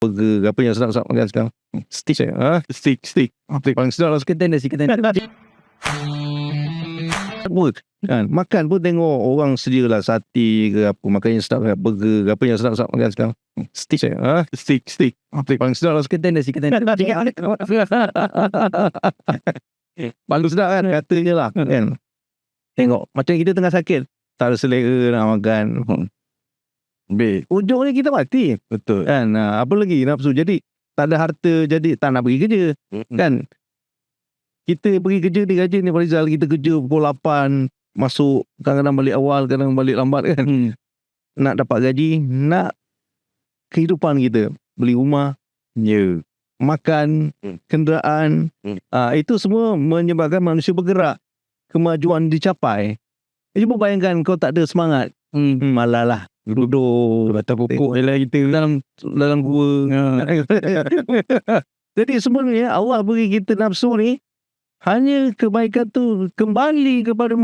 burger apa yang sedap-sedap makan sekarang? Steak. Steak. Paling sedap lah sekarang. Nasi keten. Work kan, makan pun tengok orang sedialah sate ke apa, makan yang sedap, burger apa yang sedap-sedap makan sekarang. Steak. Paling sedap lah sekarang. Nasi keten. Paling sedap kan, katanya lah kan. Tengok macam kita tengah sakit, tak ada selera nak makan, ujungnya kita mati. Betul. Kan, apa lagi nafsu, jadi tak ada harta, jadi tak nak pergi kerja. Kan, kita pergi kerja digaji ni Farizal, kita kerja pukul 8, masuk kadang-kadang balik awal, kadang balik lambat kan. Nak dapat gaji, nak kehidupan kita, beli rumah, makan, kenderaan, itu semua menyebabkan manusia bergerak, kemajuan dicapai. Cuba bayangkan kau tak ada semangat, malah lah duduk Batang pokok je lah kita dalam gua. Jadi sebenarnya Allah beri kita nafsu ni, hanya kebaikan tu kembali kepada